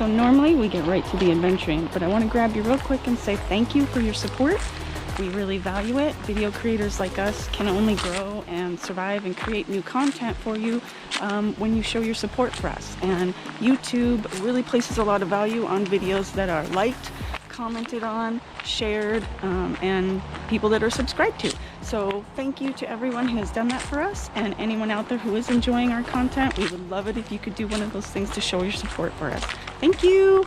So normally we get right to the adventuring, but I want to grab you real quick and say thank you for your support. We really value it. Video creators like us can only grow and survive and create new content for you when you show your support for us. And YouTube really places a lot of value on videos that are liked, commented on, shared, and people that are subscribed to. So thank you to everyone who has done that for us, and anyone out there who is enjoying our content. We would love it if you could do one of those things to show your support for us. Thank you.